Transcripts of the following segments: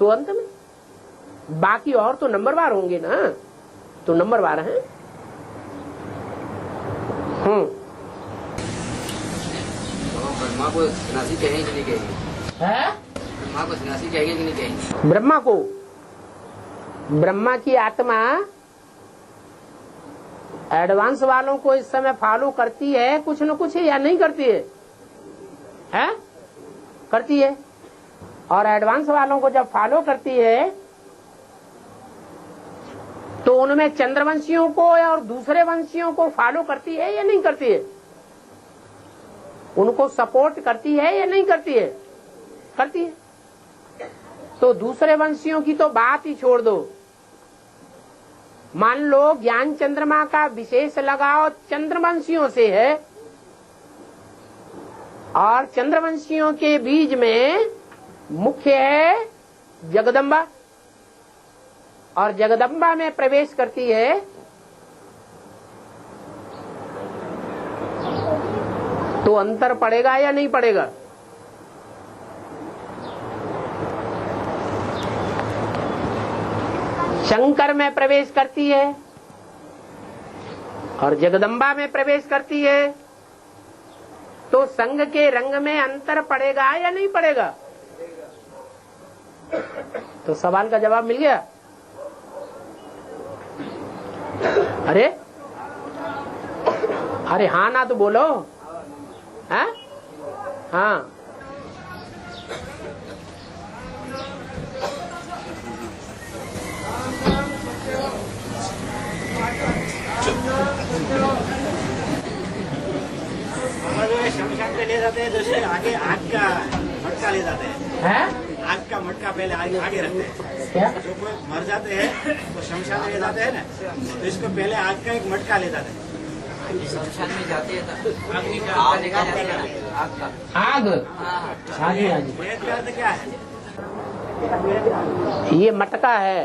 तो अंत में बाकी और तो नंबरवार होंगे ना, तो नंबरवार हैं। ब्रह्मा को सन्यासी कहेंगे कि नहीं कहेंगे? ब्रह्मा को सन्यासी कहेंगे कि नहीं कहेंगे? ब्रह्मा की आत्मा एडवांस वालों को इस समय फॉलो करती है कुछ न कुछ, या नहीं करती है? करती है। और एडवांस वालों को जब फॉलो करती है तो उनमें चंद्रवंशियों को और दूसरे वंशियों को फॉलो करती है या नहीं करती है? उनको सपोर्ट करती है या नहीं करती है? करती है। तो दूसरे वंशियों की तो बात ही छोड़ दो। मान लो ज्ञान चंद्रमा का विशेष लगाव चंद्रवंशियों से है, और चंद्रवंशियों के बीज में मुख्य है जगदम्बा, और जगदम्बा में प्रवेश करती है तो अंतर पड़ेगा या नहीं पड़ेगा? शंकर में प्रवेश करती है और जगदम्बा में प्रवेश करती है, तो संग के रंग में अंतर पड़ेगा या नहीं पड़ेगा? तो सवाल का जवाब मिल गया। अरे हाँ ना तो बोलो। हाँ शमशान पे ले जाते हैं, जैसे आगे आग का मटका ले जाते हैं। आग का मटका पहले आगे रखते हैं। क्या? जो कोई मर जाते हैं तो शमशान में ले जाते हैं ना, तो इसको पहले आग का एक मटका ले जाते हैं। शमशान में जाते हैं तो अग्नि का आग का आग वेद का अर्थ क्या है? ये मटका है।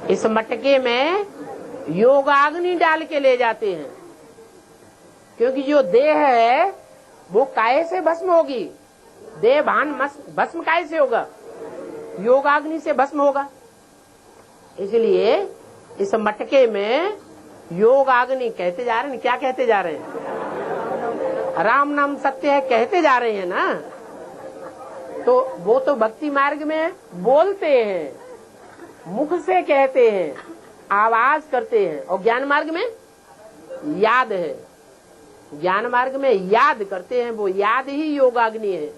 इस मटके में योगाग्नि डाल के ले जाते हैं, क्योंकि जो देह है वो काहे से भस्म होगी? देह भान भस्म काहे से होगा? योगाग्नि से भस्म होगा। इसलिए इस मटके में योगाग्नि कहते जा रहे हैं। क्या कहते जा रहे हैं? राम नाम सत्य है कहते जा रहे हैं ना। तो वो तो भक्ति मार्ग में बोलते हैं, मुख से कहते हैं, आवाज करते हैं, और ज्ञान मार्ग में याद है। ज्ञान मार्ग में याद करते हैं, वो याद ही योगाग्नि है?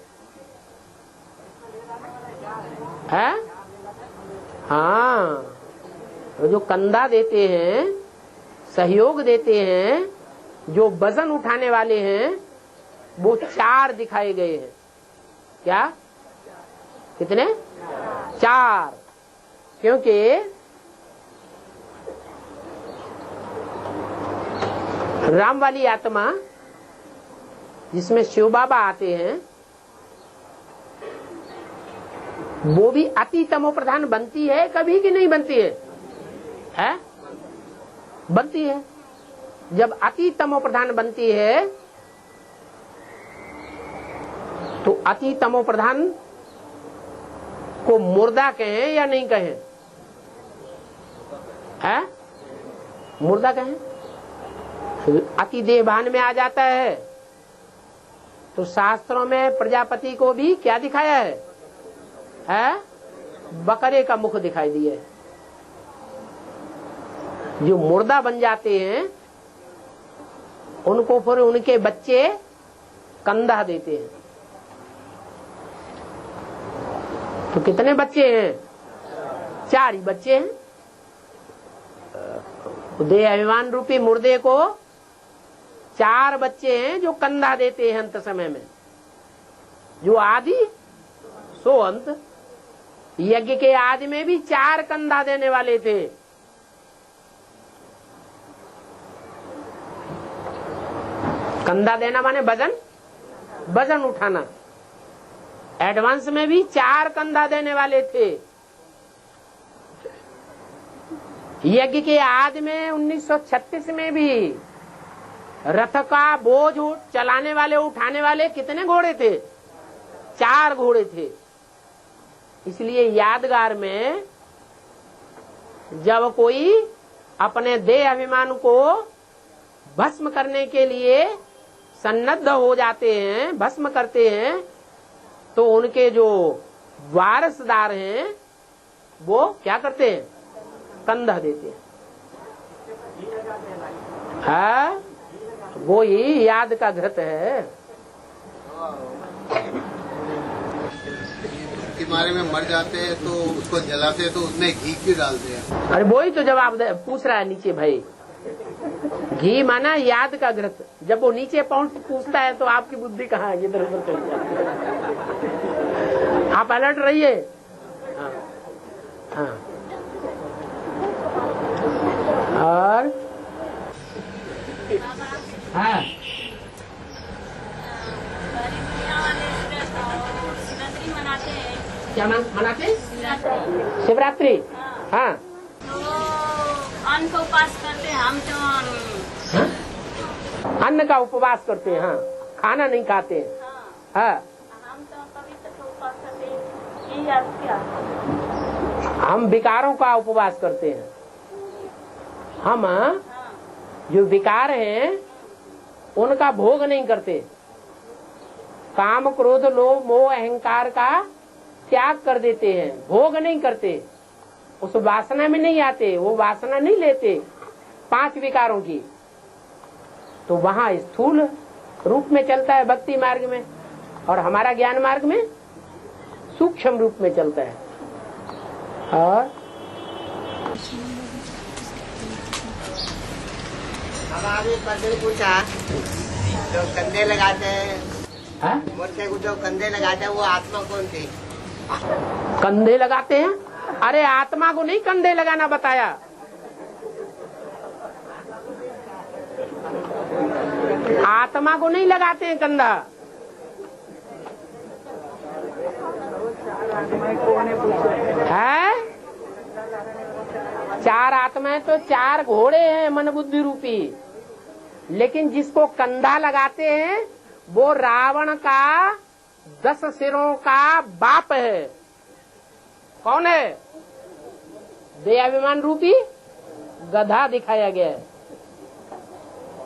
हाँ, जो कंधा देते हैं, सहयोग देते हैं, जो वजन उठाने वाले हैं, वो 4 दिखाए गए हैं। क्या? कितने? 4। क्योंकि राम वाली आत्मा जिसमें शिव बाबा आते हैं, वो भी अति तमो प्रधान बनती है कभी कि नहीं बनती है? बनती है। जब अति तमो प्रधान बनती है तो अति तमो प्रधान को मुर्दा कहें या नहीं कहें? मुर्दा कहें। अति देहभान में आ जाता है तो शास्त्रों में प्रजापति को भी क्या दिखाया है? बकरे का मुख दिखाई दिया है। जो मुर्दा बन जाते हैं उनको फिर उनके बच्चे कंधा देते हैं। तो कितने बच्चे हैं? 4 ही बच्चे हैं। देह अभिमान रूपी मुर्दे को 4 बच्चे हैं जो कंधा देते हैं अंत समय में। जो आदि सो अंत। यज्ञ के आदि में भी 4 कंधा देने वाले थे। कंधा देना माने वजन उठाना। एडवांस में भी 4 कंधा देने वाले थे। यज्ञ के आदि में 1936 में भी रथ का बोझ चलाने वाले, उठाने वाले कितने घोड़े थे? 4 घोड़े थे। इसलिए यादगार में जब कोई अपने देह अभिमान को भस्म करने के लिए सन्नद्ध हो जाते हैं, भस्म करते हैं, तो उनके जो वारसदार हैं वो क्या करते हैं? कंधा देते हैं। हाँ, वो ही याद का घृत है। के बारे में मर जाते हैं तो उसको जलाते हैं तो उसमें घी क्यों डालते हैं? अरे वो ही तो जवाब पूछ रहा है नीचे भाई। घी माना याद का घृत। जब वो नीचे पहुंच पूछता है तो आपकी बुद्धि कहाँ है? इधर उधर चल जाती है। आप अलर्ट रहिए। हाँ, हाँ। और हाँ, क्या मनाते हैं? शिवरात्रि। हाँ, तो अन्न का उपवास करते हैं हम तो। हाँ? अन्न का उपवास करते हैं। हाँ, खाना नहीं खाते हैं। हाँ, हम तो कभी तक उपवास करते हैं। यही याद क्या? हम विकारों का उपवास करते हैं। हम जो विकार हैं उनका भोग नहीं करते। काम क्रोध लोभ मोह अहंकार का त्याग कर देते हैं, भोग नहीं करते, उस वासना में नहीं आते, वो वासना नहीं लेते 5 विकारों की। तो वहाँ स्थूल रूप में चलता है भक्ति मार्ग में, और हमारा ज्ञान मार्ग में सूक्ष्म रूप में चलता है। और अब आपने प्रश्न पूछा, जो कंधे लगाते हैं, मूर्ति को जो कंधे लगाते हैं वो आत्मा कौन थी? कंधे लगाते हैं? अरे आत्मा को नहीं कंधे लगाना बताया। आत्मा को नहीं लगाते हैं कंधा। है 4 आत्माएं तो 4 घोड़े हैं मन बुद्धि रूपी, लेकिन जिसको कंधा लगाते हैं वो रावण का 10 सिरों का बाप है। कौन है? देहाभिमान रूपी गधा दिखाया गया है,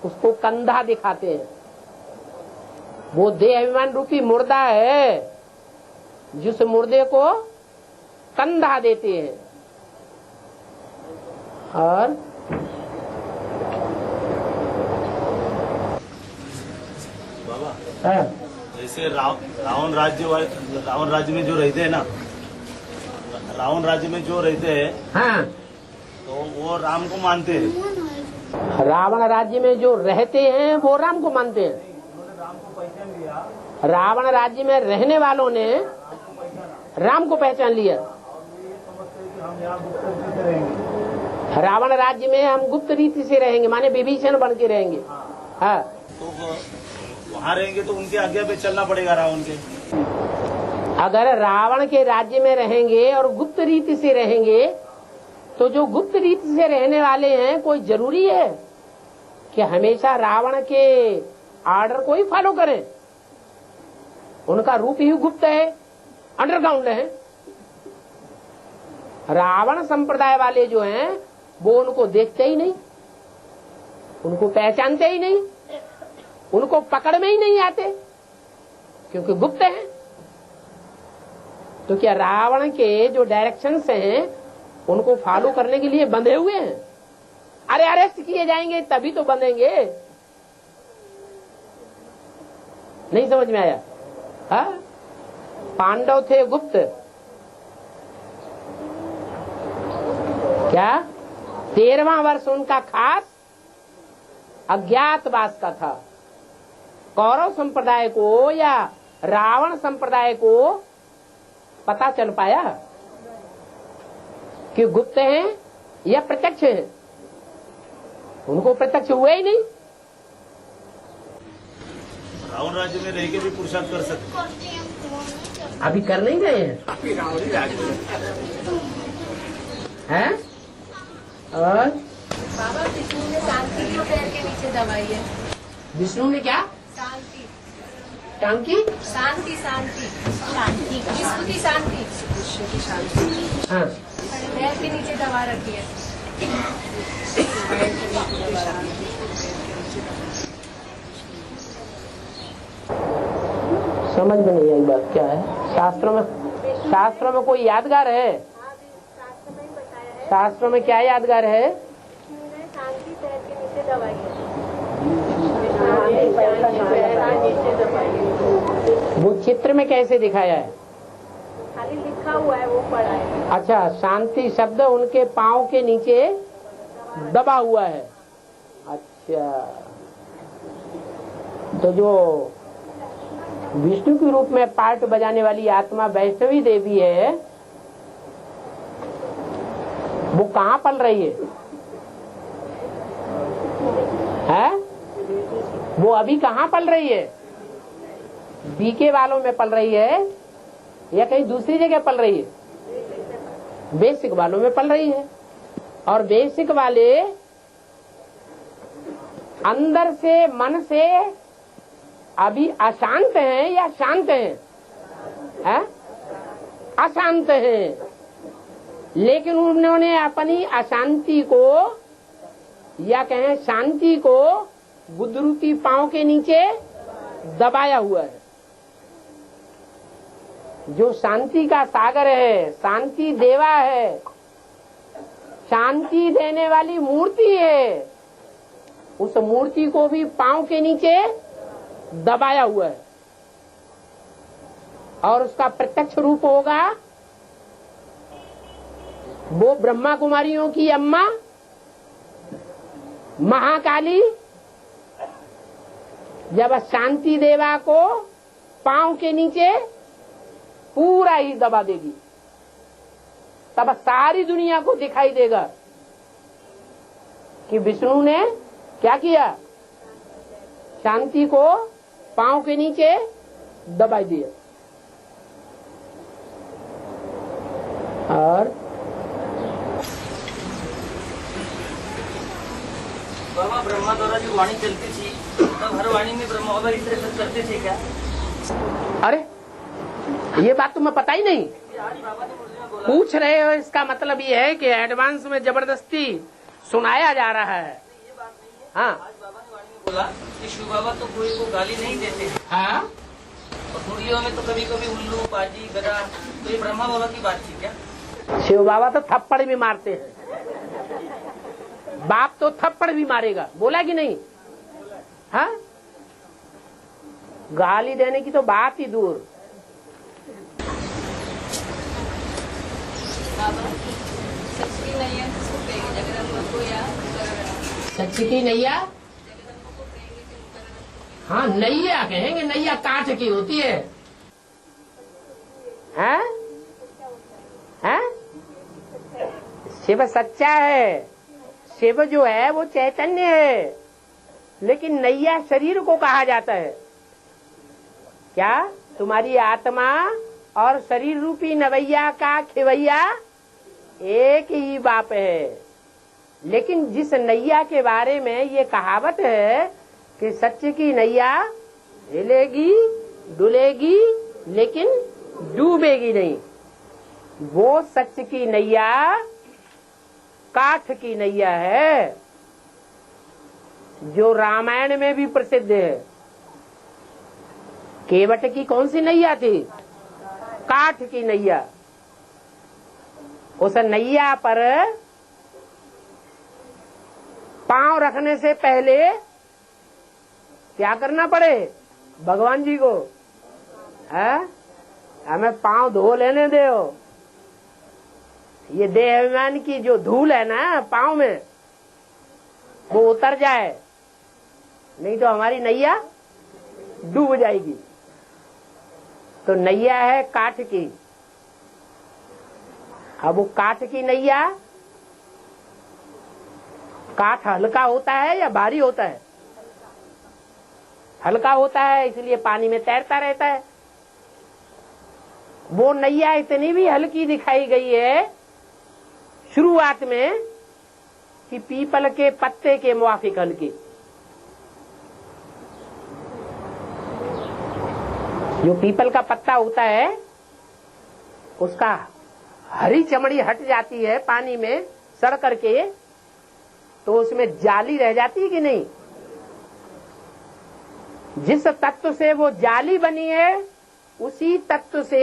उसको कंधा दिखाते हैं। वो देहाभिमान रूपी मुर्दा है, जिस मुर्दे को कंधा देते हैं। और बाबा, जैसे रावण राज्य में जो रहते हैं ना, रावण राज्य में जो रहते हैं, हाँ, तो वो राम को मानते हैं। रावण राज्य में जो रहते हैं वो राम को मानते हैं। राम को पहचान लिया, रावण राज्य में रहने वालों ने राम को पहचान लिया। हम यहाँ गुप्त रीति से रहेंगे। रावण राज्य में हम गुप्त रीति से रहेंगे, माने विभीषण बन के रहेंगे। हाँ, तो वहाँ रहेंगे तो उनके आज्ञा पे चलना पड़ेगा रावण के। अगर रावण के राज्य में रहेंगे और गुप्त रीति से रहेंगे, तो जो गुप्त रीति से रहने वाले हैं, कोई जरूरी है कि हमेशा रावण के आर्डर को ही फॉलो करें? उनका रूप ही गुप्त है, अंडरग्राउंड है। रावण संप्रदाय वाले जो हैं वो उनको देखते ही नहीं, उनको पहचानते ही नहीं, उनको पकड़ में ही नहीं आते, क्योंकि गुप्त हैं। तो क्या रावण के जो डायरेक्शंस हैं उनको फॉलो करने के लिए बंधे हुए हैं? अरे अरेस्ट किए जाएंगे तभी तो बंधेंगे। नहीं समझ में आया? हाँ, पांडव थे गुप्त। क्या 13वां वर्ष उनका खास अज्ञातवास का था। कौरव संप्रदाय को या रावण संप्रदाय को पता चल पाया कि गुप्त हैं या प्रत्यक्ष हैं? उनको प्रत्यक्ष हुए ही नहीं। रावण राज्य में रह के भी पुरुषार्थ कर सकते, अभी कर नहीं गए हैं। हैं? और बाबा विष्णु ने शांति को पैर के नीचे दबाई है। विष्णु ने क्या? शांति, टांकी? शांति, शांति, शांति, विष्णु की शांति। हाँ पैर के नीचे दबा रखी है। समझ में नहीं आई बात क्या है। शास्त्रों में कोई यादगार है? शास्त्रों में क्या यादगार है? शांति पैर के नीचे दबाई है। वो चित्र में कैसे दिखाया है? खाली लिखा हुआ है, वो पढ़ा है। अच्छा, शांति शब्द उनके पाँव के नीचे दबा हुआ है। अच्छा, तो जो विष्णु के रूप में पार्ट बजाने वाली आत्मा वैष्णवी देवी है, वो कहाँ पल रही है? वो अभी कहाँ पल रही है? बीके वालों में पल रही है या कहीं दूसरी जगह पल रही है? बेसिक वालों में पल रही है। और बेसिक वाले अंदर से, मन से अभी अशांत हैं या शांत हैं? अशांत हैं, लेकिन उन्होंने अपनी अशांति को या कहें शांति को बुद्धरूपी पांव के नीचे दबाया हुआ है। जो शांति का सागर है, शांति देवा है, शांति देने वाली मूर्ति है, उस मूर्ति को भी पांव के नीचे दबाया हुआ है। और उसका प्रत्यक्ष रूप होगा वो ब्रह्मा कुमारियों की अम्मा महाकाली, जब शांति देवा को पांव के नीचे पूरा ही दबा देगी, तब सारी दुनिया को दिखाई देगा कि विष्णु ने क्या किया, शांति को पांव के नीचे दबा दिया। और बाबा ब्रह्मा द्वारा जो वाणी चलती थी, तब हर वाणी में ब्रह्मा बाबा इस तरह करते थे क्या? अरे ये बात तुम्हें पता ही नहीं, पूछ रहे हो, इसका मतलब ये है कि एडवांस में जबरदस्ती सुनाया जा रहा है। हाँ, आज बाबा ने वाणी में बोला कि शिव बाबा तो कोई को गाली नहीं देते। हाँ, और मुरलियों में तो कभी कभी उल्लू, बाजी, गधा, तो ये ब्रह्मा बाबा की बात थी क्या? शिव बाबा तो थप्पड़ भी मारते हैं, बाप तो थप्पड़ भी मारेगा, बोला कि नहीं? हाँ, गाली देने की तो बात ही दूर। सच की नैया किसको कहेंगे, जगदम्बा को या सच की नैया? हाँ, नैया कहेंगे, नैया काठ की होती है। हैं? हैं? शिव सच्चा है, शिव जो है वो चैतन्य है, लेकिन नैया शरीर को कहा जाता है। क्या तुम्हारी आत्मा और शरीर रूपी नवैया का खिवैया एक ही बाप है। लेकिन जिस नैया के बारे में ये कहावत है कि सच्चे की नैया हिलेगी डुलेगी लेकिन डूबेगी नहीं, वो सच की नैया काठ की नैया है, जो रामायण में भी प्रसिद्ध है। केवट की कौन सी नैया थी? काठ की नैया। उस नैया पर पांव रखने से पहले क्या करना पड़े भगवान जी को? हमें पांव धो लेने दो, ये देहाभिमान की जो धूल है ना पांव में वो उतर जाए, नहीं तो हमारी नैया डूब जाएगी। तो नैया है काठ की। अब वो काठ की नैया, काठ हल्का होता है या भारी होता है? हल्का होता है, इसलिए पानी में तैरता रहता है। वो नैया इतनी भी हल्की दिखाई गई है शुरुआत में कि पीपल के पत्ते के मुआफिक हल्की। जो पीपल का पत्ता होता है उसका हरी चमड़ी हट जाती है पानी में सड़ करके, तो उसमें जाली रह जाती है कि नहीं? जिस तत्व से वो जाली बनी है उसी तत्व से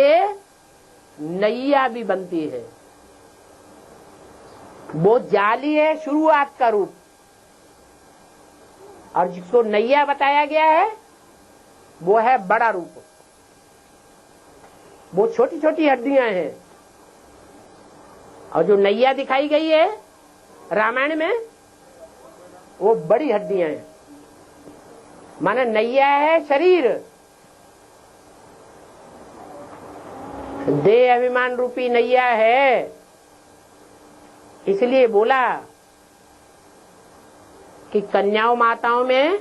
नैया भी बनती है। वो जाली है शुरुआत का रूप, और जिसको नैया बताया गया है वो है बड़ा रूप। वो छोटी छोटी हड्डियां हैं, और जो नैया दिखाई गई है रामायण में वो बड़ी हड्डियां हैं। माने नैया है शरीर, देह अभिमान रूपी नैया है। इसलिए बोला कि कन्याओं माताओं में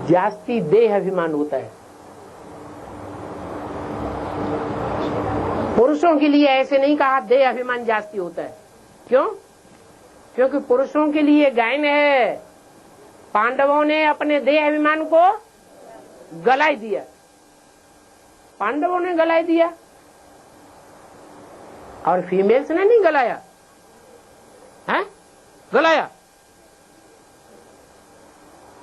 जास्ती देह अभिमान होता है। पुरुषों के लिए ऐसे नहीं कहा देह अभिमान जास्ती होता है। क्यों? क्योंकि पुरुषों के लिए गायन है, पांडवों ने अपने देह अभिमान को गलाई दिया। पांडवों ने गलाई दिया और फीमेल्स ने नहीं गलाया है? गलाया।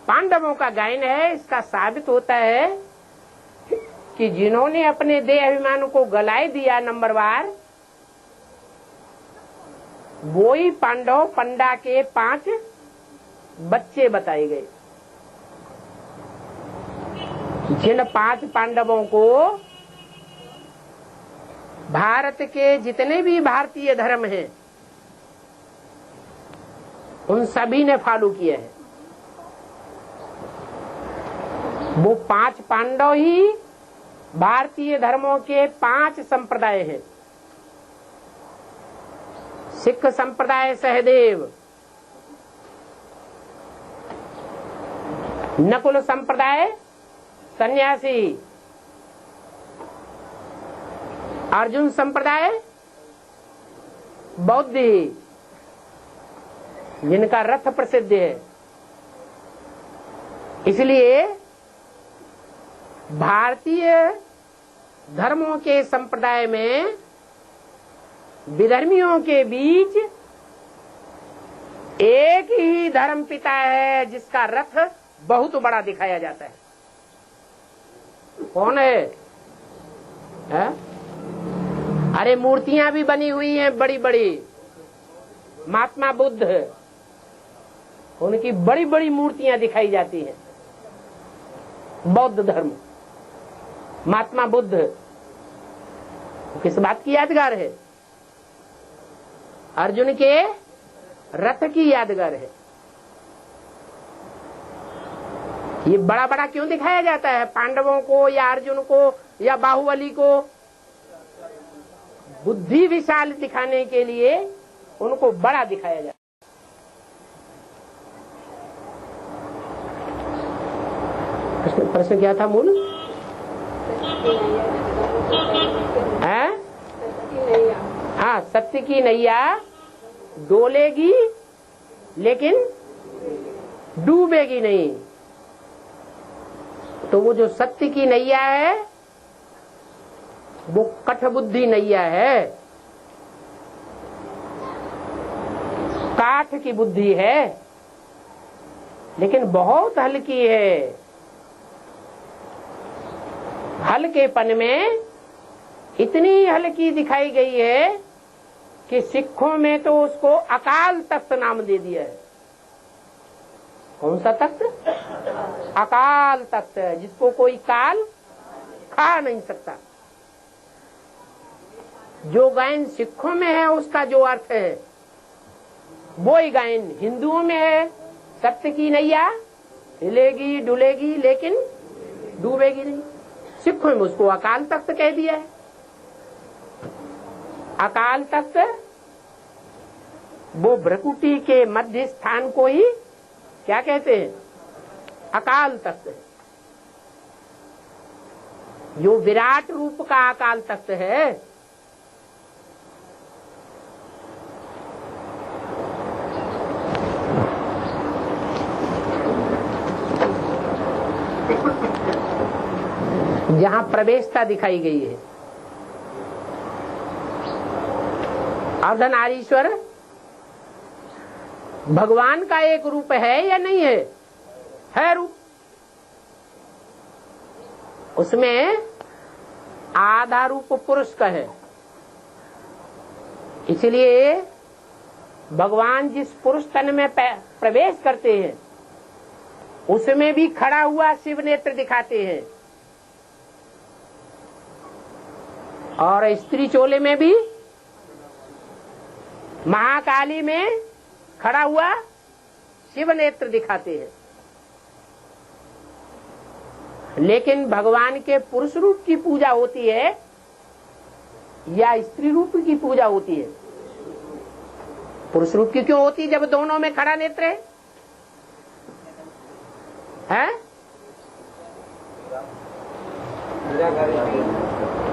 पांडवों का गायन है। इसका साबित होता है कि जिन्होंने अपने देह अभिमान को गलाए दिया नंबर वार, वो ही पांडव पंडा के 5 बच्चे बताए गए। जिन 5 पांडवों को भारत के जितने भी भारतीय धर्म हैं उन सभी ने फॉलो किया है। वो 5 पांडव ही भारतीय धर्मों के 5 संप्रदाय हैं। सिख संप्रदाय सहदेव, नकुल संप्रदाय सन्यासी, अर्जुन संप्रदाय बौद्धि, जिनका रथ प्रसिद्ध है। इसलिए भारतीय धर्मों के संप्रदाय में विधर्मियों के बीच एक ही धर्म पिता है जिसका रथ बहुत बड़ा दिखाया जाता है। कौन है? अरे मूर्तियां भी बनी हुई हैं बड़ी बड़ी। महात्मा बुद्ध, उनकी बड़ी बड़ी मूर्तियां दिखाई जाती हैं। बौद्ध धर्म, महात्मा बुद्ध किस बात की यादगार है? अर्जुन के रथ की यादगार है। ये बड़ा बड़ा क्यों दिखाया जाता है पांडवों को या अर्जुन को या बाहुबली को? बुद्धि विशाल दिखाने के लिए उनको बड़ा दिखाया जाता है। प्रश्न क्या था मूल? हाँ, सत्य की नैया डोलेगी लेकिन डूबेगी नहीं। तो वो जो सत्य की नैया है वो कठबुद्धि नैया है, काठ की बुद्धि है, लेकिन बहुत हल्की है। हल्केपन में इतनी हल्की दिखाई गई है कि सिखों में तो उसको अकाल तख्त नाम दे दिया है। कौन सा तख्त? अकाल तख्त है, जिसको कोई काल खा नहीं सकता। जो गायन सिखों में है उसका जो अर्थ है वो ही गायन हिंदुओं में है। सत्य की नैया हिलेगी डुलेगी लेकिन डूबेगी नहीं। सिखों में उसको अकाल तख्त कह दिया है। अकाल तख्त वो भ्रकुटी के मध्य स्थान को ही क्या कहते हैं? अकाल तख्त। जो विराट रूप का अकाल तख्त है, जहां प्रवेशता दिखाई गई है, अर्धनारीश्वर भगवान का एक रूप है या नहीं है? है रूप। उसमें आधा रूप पुरुष का है। इसलिए भगवान जिस पुरुष तन में प्रवेश करते हैं उसमें भी खड़ा हुआ शिव नेत्र दिखाते हैं, और स्त्री चोले में भी महाकाली में खड़ा हुआ शिव नेत्र दिखाते हैं। लेकिन भगवान के पुरुष रूप की पूजा होती है या स्त्री रूप की पूजा होती है? पुरुष रूप की क्यों होती, जब दोनों में खड़ा नेत्र है?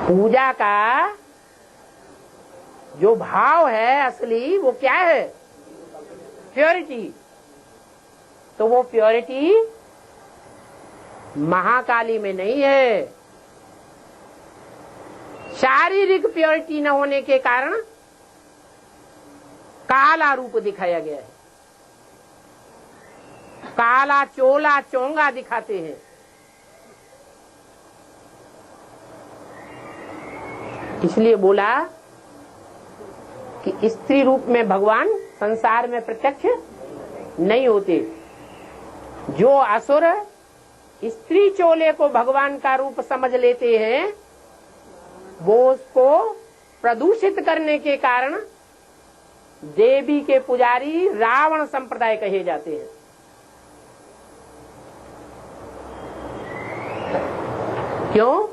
पूजा का जो भाव है असली वो क्या है? प्योरिटी। तो वो प्योरिटी महाकाली में नहीं है। शारीरिक प्योरिटी न होने के कारण काला रूप दिखाया गया है। काला चोला चोंगा दिखाते हैं। इसलिए बोला कि स्त्री रूप में भगवान संसार में प्रत्यक्ष नहीं होते। जो असुर स्त्री चोले को भगवान का रूप समझ लेते हैं वो उसको प्रदूषित करने के कारण देवी के पुजारी रावण संप्रदाय कहे जाते हैं। क्यों?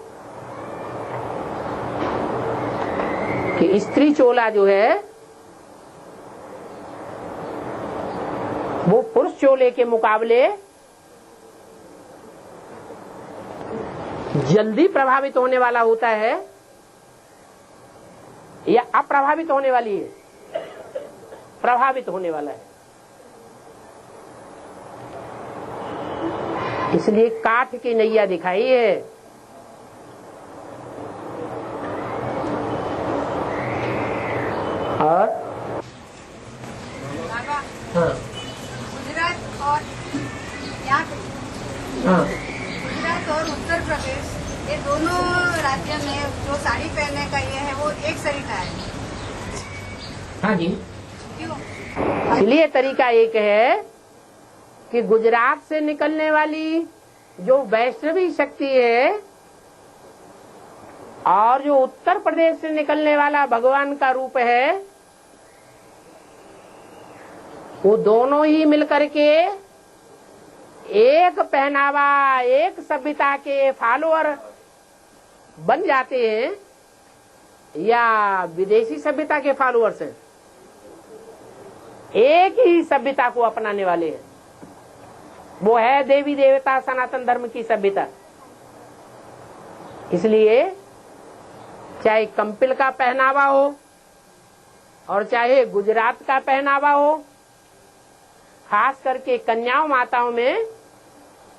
कि स्त्री चोला जो है वो पुरुष चोले के मुकाबले जल्दी प्रभावित होने वाला होता है या अप्रभावित होने वाली है? प्रभावित होने वाला है। इसलिए काठ की नैया दिखाई है। और हाँ, गुजरात और यहाँ गुजरात और उत्तर प्रदेश ये दोनों राज्य में जो साड़ी पहनने का ये है वो एक तरीका है। हाँ जी, क्यों? इसलिए तरीका एक है कि गुजरात से निकलने वाली जो वैष्णवी शक्ति है और जो उत्तर प्रदेश से निकलने वाला भगवान का रूप है, वो दोनों ही मिलकर के एक पहनावा, एक सभ्यता के फॉलोअर बन जाते हैं या विदेशी सभ्यता के फॉलोअर्स हैं? एक ही सभ्यता को अपनाने वाले हैं। वो है देवी देवता सनातन धर्म की सभ्यता। इसलिए चाहे कंपिल का पहनावा हो और चाहे गुजरात का पहनावा हो, खास करके कन्याओं माताओं में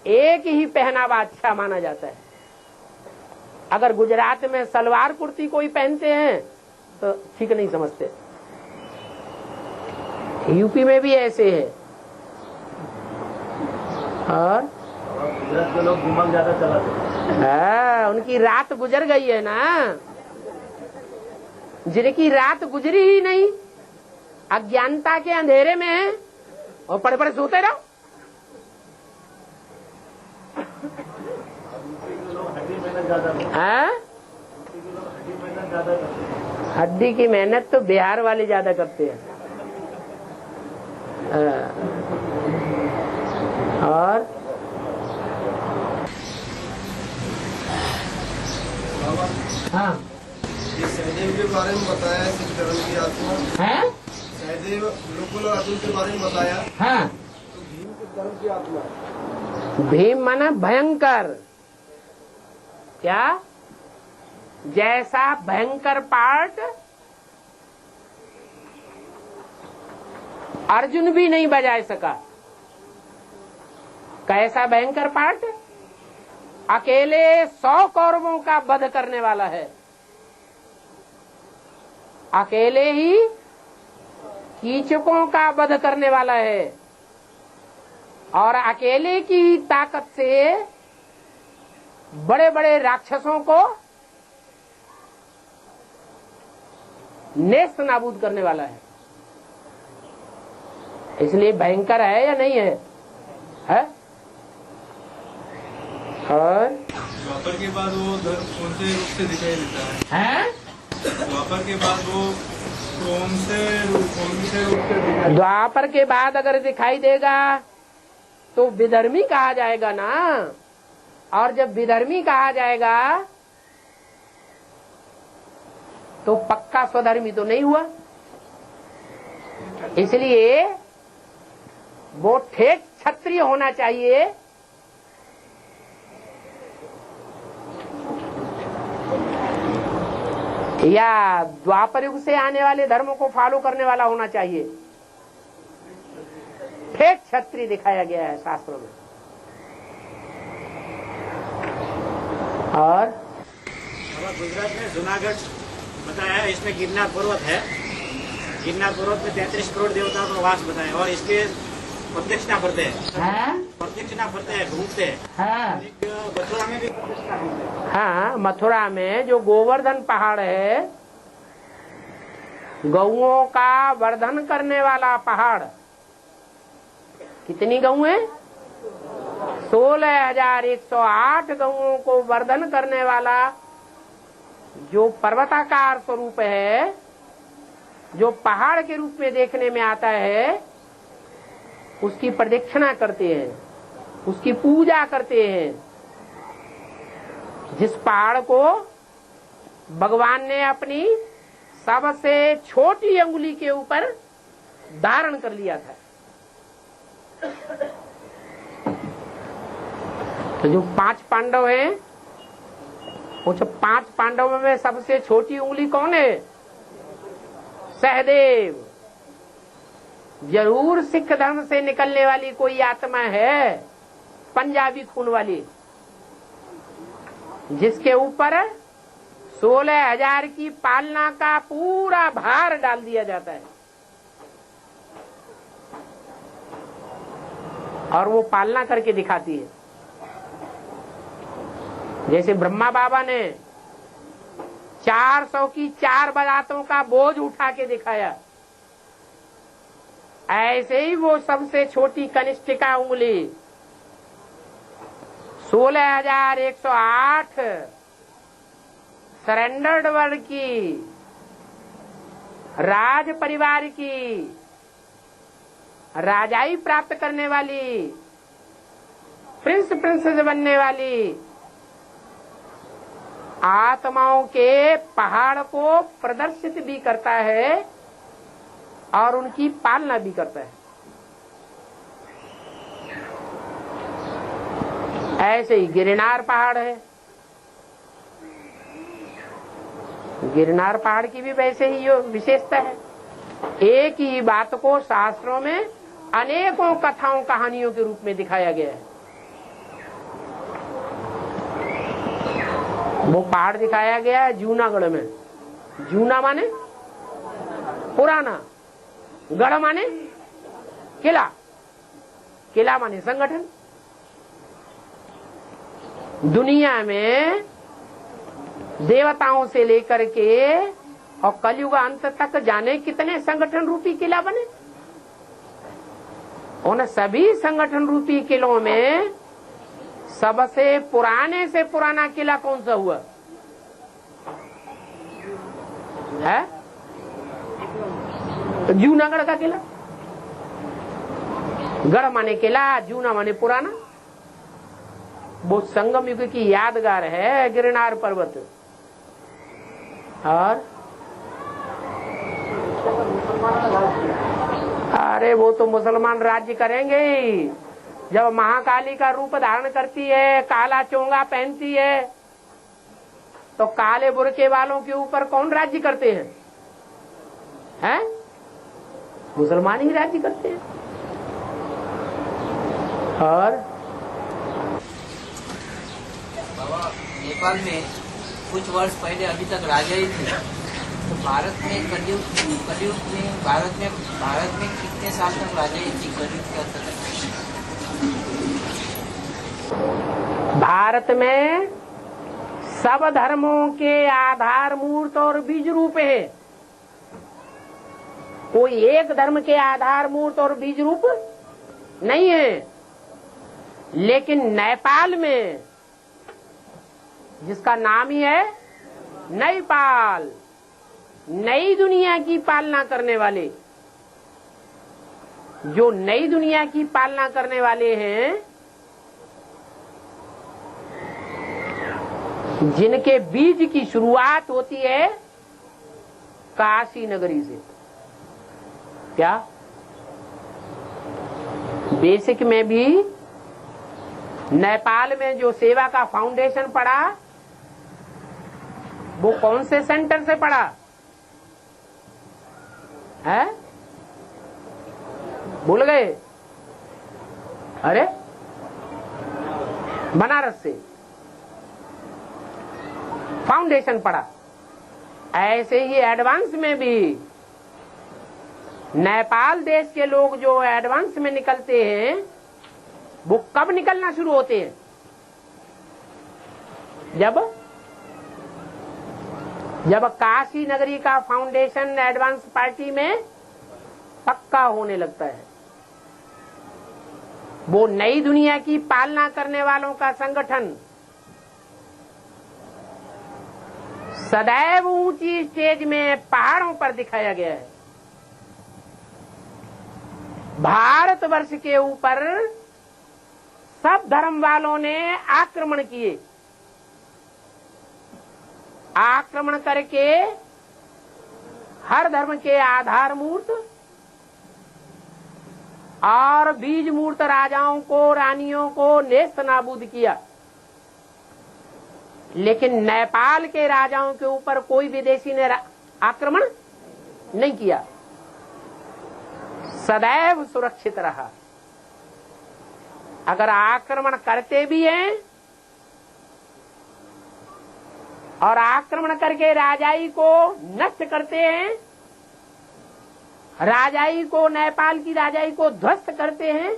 एक ही पहनावा अच्छा माना जाता है। अगर गुजरात में सलवार कुर्ती कोई पहनते हैं तो ठीक नहीं समझते। यूपी में भी ऐसे है। और गुजरात के लोग दिमाग ज्यादा चलाते हैं। हाँ, उनकी रात गुजर गई है ना। जिनकी रात गुजरी ही नहीं, अज्ञानता के अंधेरे में है और पड़े पड़े सोते रहो। हाँ? हड्डी की मेहनत तो बिहार वाले ज्यादा करते हैं। और हाँ, ये सहदेव के बारे में बताया सिख धर्म की आत्मा है? सहदेव नकुल और अर्जुन के बारे में बताया। हाँ, तो भीम किस धर्म की आत्मा है? भीम माना भयंकर। क्या? जैसा भयंकर पार्ट अर्जुन भी नहीं बजा सका। कैसा भयंकर पार्ट? अकेले 100 कौरवों का वध करने वाला है। अकेले ही कीचकों का वध करने वाला है और अकेले की ताकत से बड़े बड़े राक्षसों को नेस्त नाबूद करने वाला है। इसलिए भयंकर है या नहीं है? और द्वापर के बाद वो धर्म कौन से रूप से दिखाई देता है? द्वापर के बाद वो कौन से रूप से द्वापर के बाद अगर दिखाई देगा तो विधर्मी कहा जाएगा ना, और जब विधर्मी कहा जाएगा तो पक्का स्वधर्मी तो नहीं हुआ। इसलिए वो ठेठ क्षत्रिय होना चाहिए या द्वापर युग से आने वाले धर्मों को फॉलो करने वाला होना चाहिए। ठेठ क्षत्रिय दिखाया गया है शास्त्रों में। और गुजरात में जूनागढ़ बताया है, इसमें गिरनार पर्वत है। गिरनार पर्वत में 33 करोड़ देवताओं का वास बताया और इसके प्रदक्षिणा करते हैं। प्रदक्षिणा करते हैं, घूमते हैं। मथुरा में भी प्रदक्षिणा घूमते हैं। हाँ, मथुरा में जो गोवर्धन पहाड़ है, गौओं का वर्धन करने वाला पहाड़, कितनी गऊ है? 16,108 गऊओं को वर्धन करने वाला जो पर्वताकार स्वरूप है, जो पहाड़ के रूप में देखने में आता है, उसकी प्रदक्षिणा करते हैं, उसकी पूजा करते हैं। जिस पहाड़ को भगवान ने अपनी सबसे छोटी अंगुली के ऊपर धारण कर लिया था। तो जो 5 पांडव हैं, वो 5 पांडवों में सबसे छोटी उंगली कौन है? सहदेव। जरूर सिख धर्म से निकलने वाली कोई आत्मा है, पंजाबी खून वाली, जिसके ऊपर 16,000 की पालना का पूरा भार डाल दिया जाता है और वो पालना करके दिखाती है। जैसे ब्रह्मा बाबा ने 400 की 4 बारातों का बोझ उठा के दिखाया, ऐसे ही वो सबसे छोटी कनिष्ठिका उंगली 16,108 सरेंडर्ड वर्ड की, राज परिवार की, राजाई प्राप्त करने वाली, प्रिंसेस बनने वाली आत्माओं के पहाड़ को प्रदर्शित भी करता है और उनकी पालना भी करता है। ऐसे ही गिरनार पहाड़ है। गिरनार पहाड़ की भी वैसे ही विशेषता है। एक ही बात को शास्त्रों में अनेकों कथाओं कहानियों के रूप में दिखाया गया है। वो पहाड़ दिखाया गया है जूनागढ़ में। जूना माने पुराना, गढ़ माने किला, किला माने संगठन। दुनिया में देवताओं से लेकर के और कलयुग अंत तक जाने कितने संगठन रूपी किला बने। उन सभी संगठन रूपी किलों में सबसे पुराने से पुराना किला कौन सा हुआ है? जूनागढ़ का किला। गढ़ माने किला, जूना माने पुराना। वो संगम युग की यादगार है गिरनार पर्वत। और अरे वो तो मुसलमान राज्य करेंगे ही। जब महाकाली का रूप धारण करती है, काला चोंगा पहनती है, तो काले बुरके वालों के ऊपर कौन राज्य करते हैं? हैं? मुसलमान ही राज्य करते हैं। और बाबा, नेपाल में कुछ वर्ष पहले अभी तक राजा ही थे, तो भारत में कलयुग में भारत में कितने साल तक राजाई थी? कलयुग क्या था? भारत में सब धर्मों के आधार मूर्त और बीज रूप है। कोई एक धर्म के आधार मूर्त और बीज रूप नहीं है। लेकिन नेपाल में, जिसका नाम ही है नेपाल, नई दुनिया की पालना करने वाले, जो नई दुनिया की पालना करने वाले हैं, जिनके बीज की शुरुआत होती है काशी नगरी से। क्या बेसिक में भी नेपाल में जो सेवा का फाउंडेशन पड़ा, वो कौन से सेंटर से पड़ा है? भूल गए? अरे बनारस से फाउंडेशन पड़ा। ऐसे ही एडवांस में भी नेपाल देश के लोग जो एडवांस में निकलते हैं, वो कब निकलना शुरू होते हैं? जब काशी नगरी का फाउंडेशन एडवांस पार्टी में पक्का होने लगता है। वो नई दुनिया की पालना करने वालों का संगठन सदैव ऊंची स्टेज में पहाड़ों पर दिखाया गया है। भारतवर्ष के ऊपर सब धर्म वालों ने आक्रमण किए। आक्रमण करके हर धर्म के आधार मूर्त और बीज मूर्त राजाओं को, रानियों को नेस्त नाबूद किया। लेकिन नेपाल के राजाओं के ऊपर कोई विदेशी ने आक्रमण नहीं किया, सदैव सुरक्षित रहा। अगर आक्रमण करते भी हैं और आक्रमण करके राजाई को नष्ट करते हैं, राजाई को, नेपाल की राजाई को ध्वस्त करते हैं,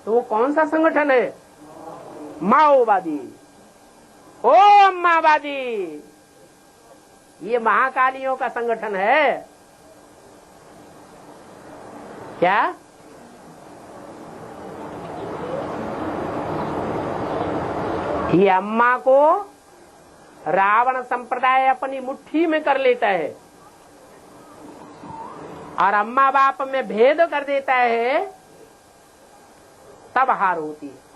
तो वो कौन सा संगठन है? माओवादी। ओ माओवादी, ये महाकालियों का संगठन है क्या? ये अम्मा को रावण संप्रदाय अपनी मुट्ठी में कर लेता है और अम्मा बाप में भेद कर देता है, तब हार होती है।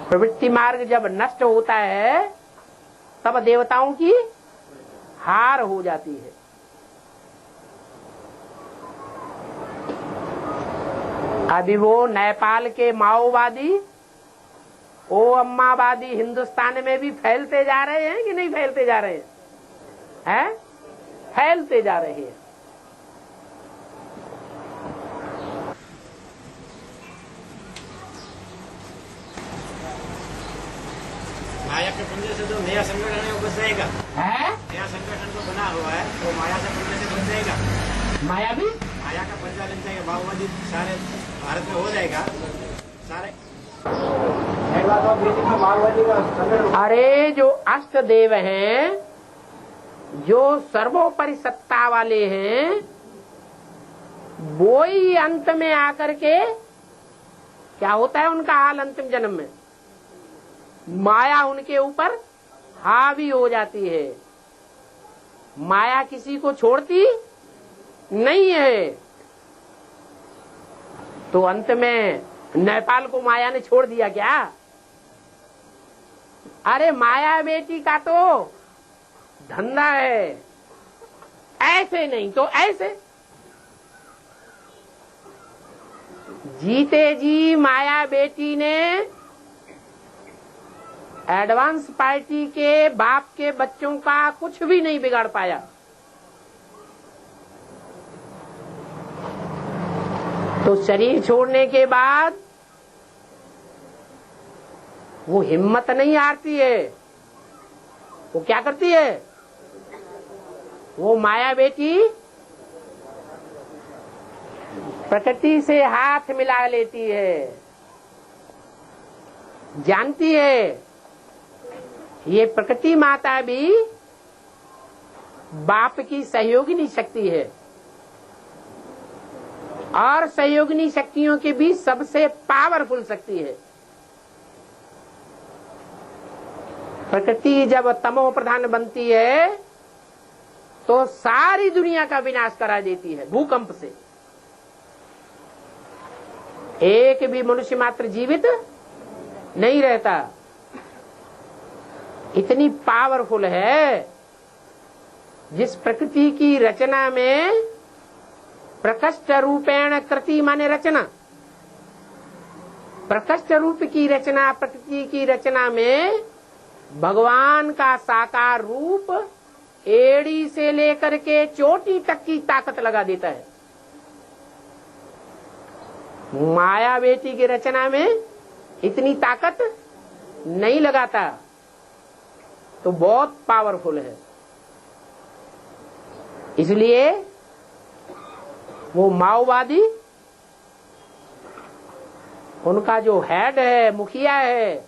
प्रवृत्ति मार्ग जब नष्ट होता है, तब देवताओं की हार हो जाती है। अभी वो नेपाल के माओवादी, ओ अम्मावादी हिंदुस्तान में भी फैलते जा रहे हैं कि नहीं फैलते जा रहे हैं? हैं? फैलते जा रहे हैं। माया के पंजे से जो नया संगठन है वो बच जाएगा। है? नया संगठन जो बना हुआ है वो माया के पंजे से बच जाएगा। माया भी? माया का पंजा बन जाएगा, माओवादी सारे भारत में हो जाएगा सारे। अरे जो अष्ट देव हैं, जो सर्वोपरि सत्ता वाले हैं, वो ही अंत में आकर के क्या होता है उनका हाल अंतिम जन्म में? माया उनके ऊपर हावी हो जाती है। माया किसी को छोड़ती नहीं है। तो अंत में नेपाल को माया ने छोड़ दिया क्या? अरे माया बेटी का तो धंधा है, ऐसे नहीं तो ऐसे। जीते जी माया बेटी ने एडवांस पार्टी के बाप के बच्चों का कुछ भी नहीं बिगाड़ पाया। तो शरीर छोड़ने के बाद वो हिम्मत नहीं हारती है। वो क्या करती है? वो माया बेटी प्रकृति से हाथ मिला लेती है, जानती है ये प्रकृति माता भी बाप की सहयोगिनी शक्ति है और सहयोगिनी शक्तियों के बीच सबसे पावरफुल शक्ति है। प्रकृति जब तमो प्रधान बनती है तो सारी दुनिया का विनाश करा देती है भूकंप से। एक भी मनुष्य मात्र जीवित नहीं रहता, इतनी पावरफुल है। जिस प्रकृति की रचना में प्रकृष्ट रूपेण कृति माने रचना, प्रकृष्ट रूप की रचना, प्रकृति की रचना में भगवान का साकार रूप एड़ी से लेकर के चोटी तक की ताकत लगा देता है। माया बेटी की रचना में इतनी ताकत नहीं लगाता, तो बहुत पावरफुल है। इसलिए वो माओवादी, उनका जो हेड है, मुखिया है,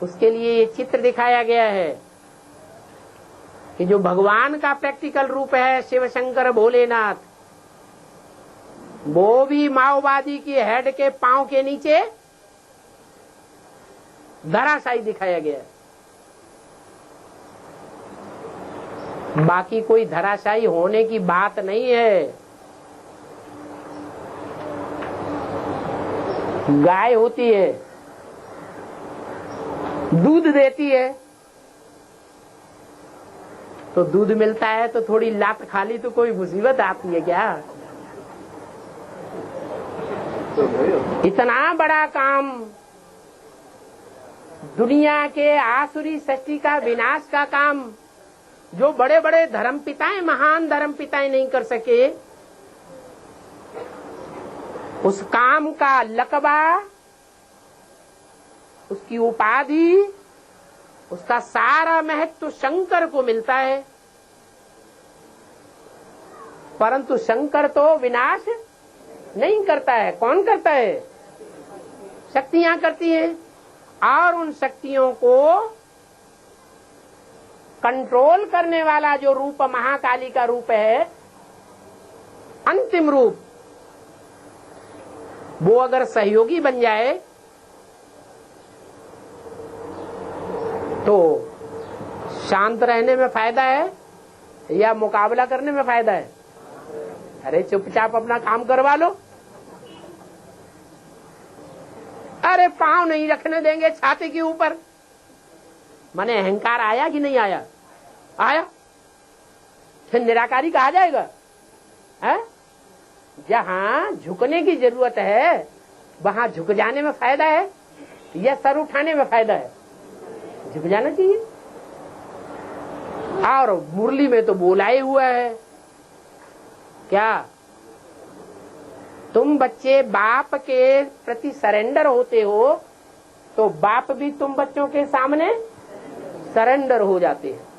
उसके लिए ये चित्र दिखाया गया है कि जो भगवान का प्रैक्टिकल रूप है शिव शंकर भोलेनाथ, वो भी माओवादी की हेड के पांव के नीचे धराशायी दिखाया गया है। बाकी कोई धराशायी होने की बात नहीं है। गाय होती है, दूध देती है, तो दूध मिलता है तो थोड़ी लात खा ली तो कोई मुसीबत आती है क्या? इतना बड़ा काम, दुनिया के आसुरी सृष्टि का विनाश का काम जो बड़े बड़े धर्म पिताएं, महान धर्म पिताएं नहीं कर सके, उस काम का लकबा, उसकी उपाधि, उसका सारा महत्व शंकर को मिलता है। परंतु शंकर तो विनाश नहीं करता है। कौन करता है? शक्तियां करती हैं, और उन शक्तियों को कंट्रोल करने वाला जो रूप महाकाली का रूप है, अंतिम रूप, वो अगर सहयोगी बन जाए तो शांत रहने में फायदा है या मुकाबला करने में फायदा है? अरे चुपचाप अपना काम करवा लो। अरे पांव नहीं रखने देंगे छाती के ऊपर, माने अहंकार आया कि नहीं आया? आया, फिर निराकारी कहा जाएगा है? जहां झुकने की जरूरत है वहां झुक जाने में फायदा है या सर उठाने में फायदा है? झुक जाना चाहिए। और मुरली में तो बोला ही हुआ है क्या? तुम बच्चे बाप के प्रति सरेंडर होते हो तो बाप भी तुम बच्चों के सामने सरेंडर हो जाते हैं।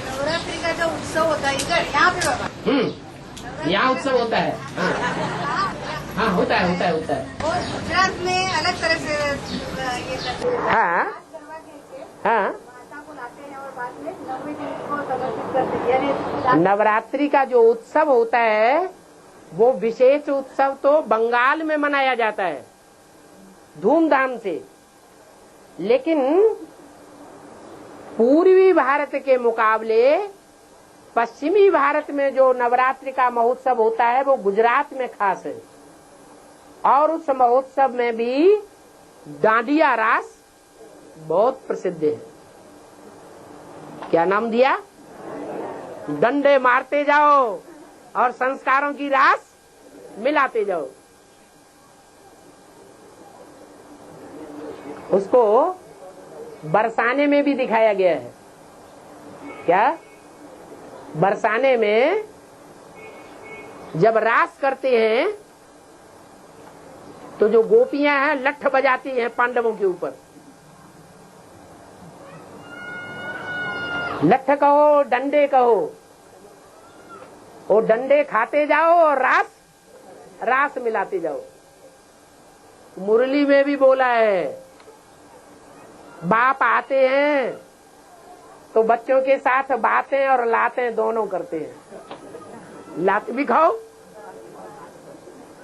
नवरात्रि का जो उत्सव होता है इधर यहाँ पे बाबा, यहाँ उत्सव होता है। हाँ होता है, होता है, होता है। और गुजरात में अलग तरह से ये करते हैं। हाँ हाँ, माता को लाते हैं और बाद में 9वें दिन को समर्पित करते हैं। यानी नवरात्रि का जो उत्सव होता है वो विशेष उत्सव तो बंगाल में मनाया जाता है धूमधाम से, लेकिन पूर्वी भारत के मुकाबले पश्चिमी भारत में जो नवरात्रि का महोत्सव होता है वो गुजरात में खास है। और उस महोत्सव में भी डांडिया रास बहुत प्रसिद्ध है। क्या नाम दिया? डंडे मारते जाओ और संस्कारों की रास मिलाते जाओ। उसको बरसाने में भी दिखाया गया है। क्या? बरसाने में जब रास करते हैं तो जो गोपियां हैं लठ बजाती हैं पांडवों के ऊपर। लठ कहो डंडे कहो, वो डंडे खाते जाओ और रास मिलाते जाओ। मुरली में भी बोला है, बाप आते हैं तो बच्चों के साथ बातें और लातें दोनों करते हैं। लात भी खाओ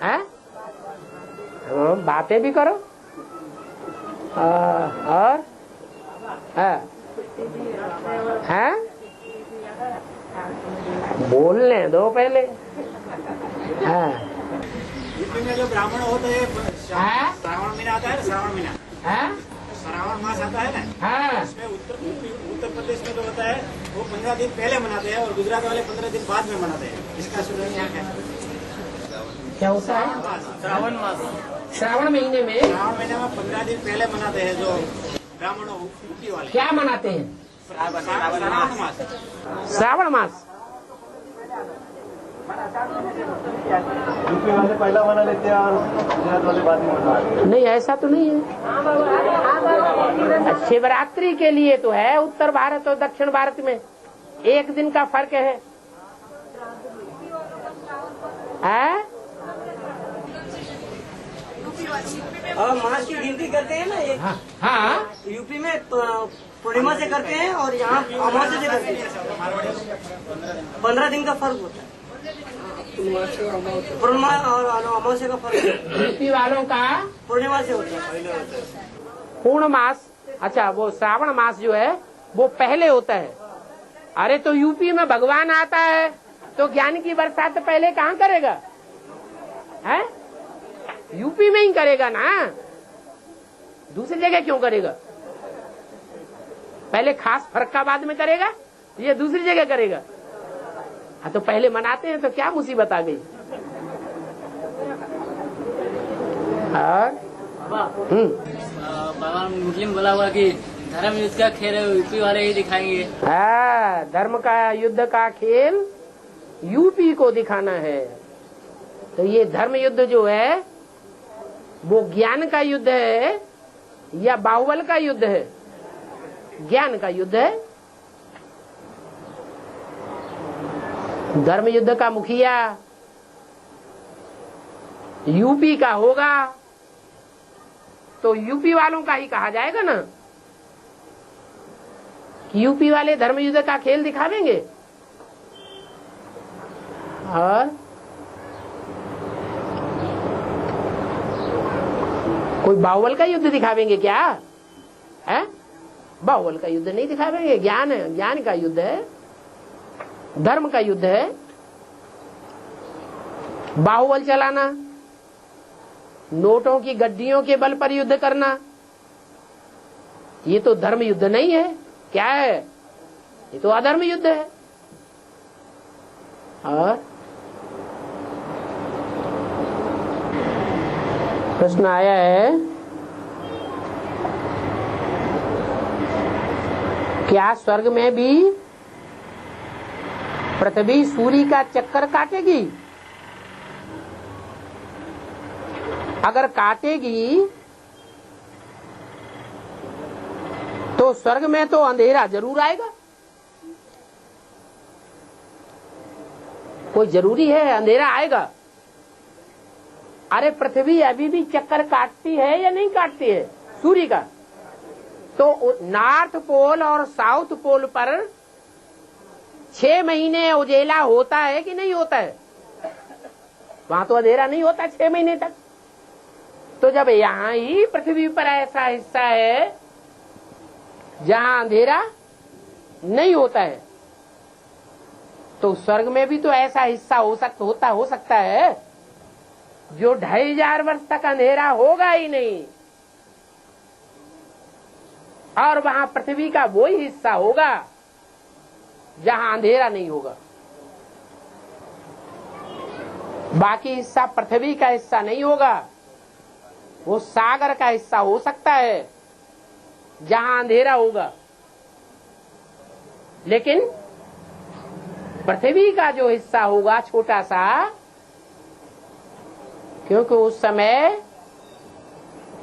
हैं, बातें भी करो और हैं बोलने दो पहले। यूपी में जो ब्राह्मण होते हैं, श्रावण महीना आता है ना, श्रावण महीना, श्रावण मास आता है ना, इसमें उत्तर प्रदेश में जो होता है वो 15 दिन पहले मनाते हैं और गुजरात वाले 15 दिन बाद में मनाते हैं। इसका सुधार क्या होता है? श्रावण मास, श्रावण महीने में 15 दिन पहले मनाते हैं जो ब्राह्मण यूपी वाले। क्या मनाते हैं? श्रावण मास। श्रावण मास यूपी वाले पहला मना लेते हैं और गुजरात वाले बाद में मना लेते हैं। नहीं, ऐसा तो नहीं है। शिवरात्रि के लिए तो है उत्तर भारत और दक्षिण भारत में 1 दिन का फर्क है। मास की गिनती करते हैं ना ये। हाँ, यूपी में पूर्णिमा से करते हैं और यहाँ अमावस्या से करते हैं। 15 दिन का फर्क होता है, पूर्णिमा और अमावस्या का फर्क है। यूपी वालों का पूर्णिमा से होता है। पूर्ण मास, अच्छा वो श्रावण मास जो है वो पहले होता है। अरे तो यूपी में भगवान आता है तो ज्ञान की बरसात पहले कहाँ करेगा? है यूपी में ही करेगा ना, दूसरी जगह क्यों करेगा? पहले खास फरक्काबाद में करेगा, ये दूसरी जगह करेगा। हाँ तो पहले मनाते हैं तो क्या मुसीबत आ गई? और भगवान मुस्लिम बोला हुआ कि धर्म युद्ध का खेल यूपी वाले ही दिखाएंगे। हाँ, धर्म का युद्ध का खेल यूपी को दिखाना है। तो ये धर्म युद्ध जो है वो ज्ञान का युद्ध है या बाहुबल का युद्ध है? ज्ञान का युद्ध है। धर्म युद्ध का मुखिया यूपी का होगा तो यूपी वालों का ही कहा जाएगा ना कि यूपी वाले धर्म युद्ध का खेल दिखावेंगे। और कोई बाहुबल का युद्ध दिखावेंगे क्या? है बाहुबल का युद्ध नहीं दिखावेंगे। ज्ञान है, ज्ञान का युद्ध है, धर्म का युद्ध है। बाहुबल चलाना, नोटों की गड्डियों के बल पर युद्ध करना, ये तो धर्म युद्ध नहीं है। क्या है? ये तो अधर्म युद्ध है। और प्रश्न आया है, क्या स्वर्ग में भी पृथ्वी सूर्य का चक्कर काटेगी? अगर काटेगी तो स्वर्ग में तो अंधेरा जरूर आएगा। कोई जरूरी है अंधेरा आएगा? अरे पृथ्वी अभी भी चक्कर काटती है या नहीं काटती है सूर्य का? तो नॉर्थ पोल और साउथ पोल पर 6 महीने उजेला होता है कि नहीं होता है? वहां तो अंधेरा नहीं होता 6 महीने तक। तो जब यहाँ ही पृथ्वी पर ऐसा हिस्सा है जहाँ अंधेरा नहीं होता है, तो स्वर्ग में भी तो ऐसा हिस्सा हो सकता है जो 2500 वर्ष तक अंधेरा होगा ही नहीं, और वहां पृथ्वी का वही हिस्सा होगा जहां अंधेरा नहीं होगा। बाकी हिस्सा पृथ्वी का हिस्सा नहीं होगा, वो सागर का हिस्सा हो सकता है जहां अंधेरा होगा। लेकिन पृथ्वी का जो हिस्सा होगा छोटा सा, क्योंकि उस समय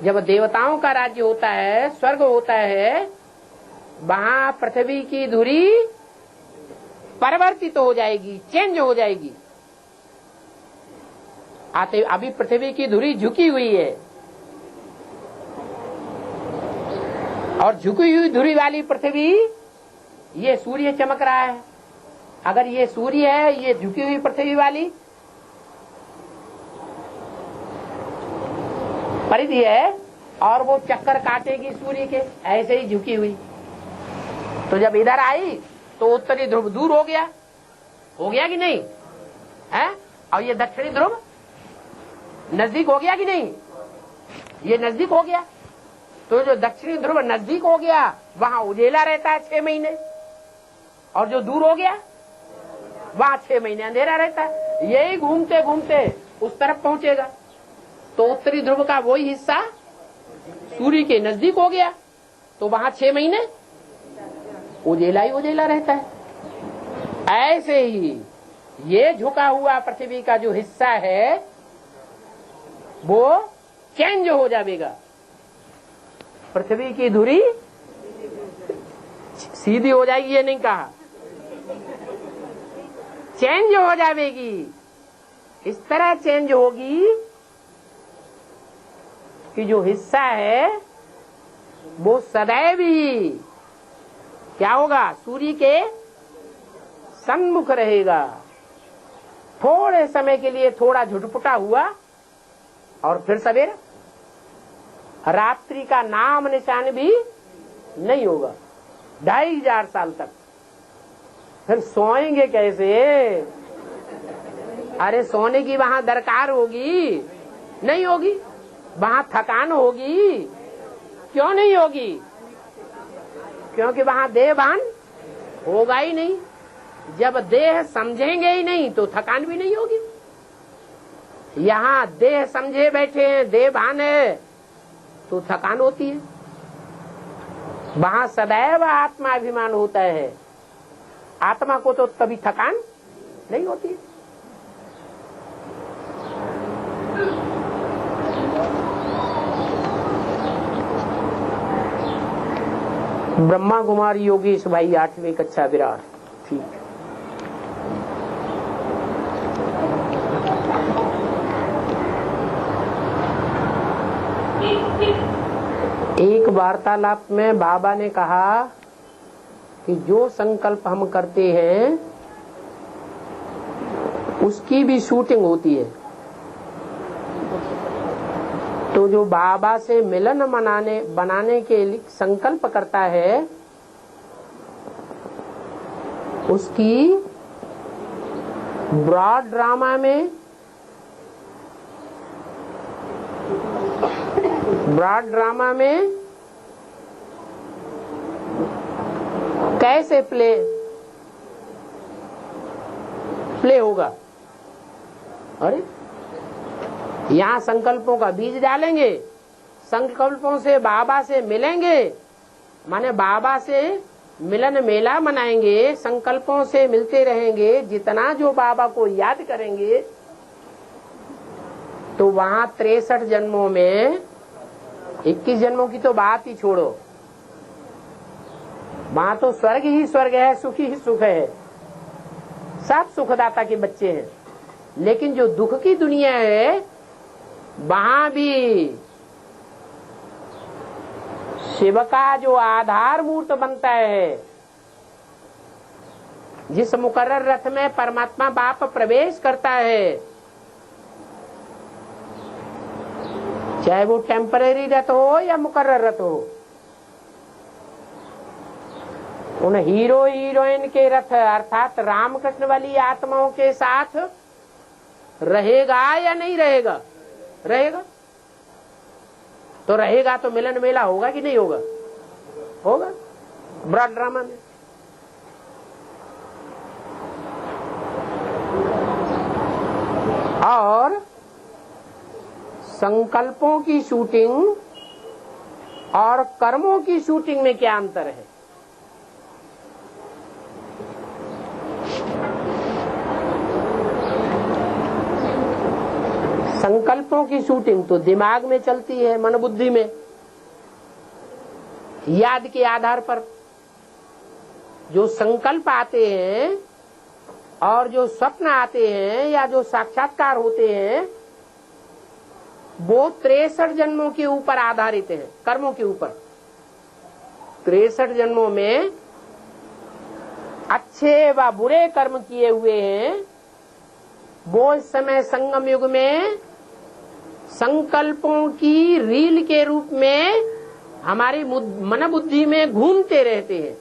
जब देवताओं का राज्य होता है, स्वर्ग होता है, वहां पृथ्वी की धुरी परिवर्तित हो जाएगी, चेंज हो जाएगी। आते अभी पृथ्वी की धुरी झुकी हुई है, और झुकी हुई धुरी वाली पृथ्वी, ये सूर्य चमक रहा है। अगर ये सूर्य है, ये झुकी हुई पृथ्वी वाली परिधि है, और वो चक्कर काटेगी सूर्य के, ऐसे ही झुकी हुई। तो जब इधर आई तो उत्तरी ध्रुव दूर हो गया कि नहीं है? और ये दक्षिणी ध्रुव नजदीक हो गया कि नहीं? ये नजदीक हो गया। तो जो दक्षिणी ध्रुव नजदीक हो गया, वहां उजेला रहता है 6 महीने, और जो दूर हो गया वहां 6 महीने अंधेरा रहता है। यही घूमते घूमते उस तरफ पहुंचेगा। तो उत्तरी ध्रुव का वही हिस्सा सूर्य के नजदीक हो गया, तो वहां 6 महीने उजेला ही उजेला रहता है। ऐसे ही ये झुका हुआ पृथ्वी का जो हिस्सा है वो चेंज हो जाएगा। पृथ्वी की धुरी सीधी हो जाएगी, ये नहीं कहा, चेंज हो जाएगी। इस तरह चेंज होगी कि जो हिस्सा है वो सदैव ही क्या होगा? सूर्य के सन्मुख रहेगा। थोड़े समय के लिए थोड़ा झुटपुटा हुआ, और फिर सवेरा, रात्रि का नाम निशान भी नहीं होगा 2500 साल तक। फिर सोएंगे कैसे? अरे सोने की वहां दरकार होगी? नहीं होगी। वहां थकान होगी? क्यों नहीं होगी? क्योंकि वहां देह भान होगा ही नहीं। जब देह समझेंगे ही नहीं तो थकान भी नहीं होगी। यहाँ देह समझे बैठे हैं, देह भान है, तो थकान होती है। वहां सदैव आत्माभिमान होता है, आत्मा को तो कभी थकान नहीं होती है। ब्रह्मा कुमार योगेश भाई 8वीं कक्षा विराट। ठीक। एक वार्तालाप में बाबा ने कहा कि जो संकल्प हम करते हैं उसकी भी शूटिंग होती है। तो जो बाबा से मिलन बनाने के लिए संकल्प करता है, उसकी ब्रॉड ड्रामा में कैसे प्ले होगा? अरे यहाँ संकल्पों का बीज डालेंगे, संकल्पों से बाबा से मिलेंगे, माने बाबा से मिलन मेला मनाएंगे, संकल्पों से मिलते रहेंगे। जितना जो बाबा को याद करेंगे तो वहाँ 63 जन्मों में, 21 जन्मों की तो बात ही छोड़ो, वहाँ तो स्वर्ग ही स्वर्ग है, सुख ही सुख है, सब सुखदाता के बच्चे हैं। लेकिन जो दुख की दुनिया है वहाँ भी शिव का जो आधार मूर्त बनता है, जिस मुकर्रर रथ में परमात्मा बाप प्रवेश करता है, चाहे वो टेम्परेरी रथ हो या मुकर्रर रथ हो, उन हीरो हीरोइन के रथ अर्थात रामकृष्ण वाली आत्माओं के साथ रहेगा या नहीं रहेगा? रहेगा। तो रहेगा तो मिलन मेला होगा कि नहीं होगा? होगा ब्रॉड ड्रामा में। और संकल्पों की शूटिंग और कर्मों की शूटिंग में क्या अंतर है? संकल्पों की शूटिंग तो दिमाग में चलती है, मन बुद्धि में, याद के आधार पर। जो संकल्प आते हैं और जो स्वप्न आते हैं या जो साक्षात्कार होते हैं वो 63 जन्मों के ऊपर आधारित हैं, कर्मों के ऊपर। 63 जन्मों में अच्छे व बुरे कर्म किए हुए हैं। वो इस समय संगम युग में संकल्पों की रील के रूप में हमारी मन बुद्धि में घूमते रहते हैं।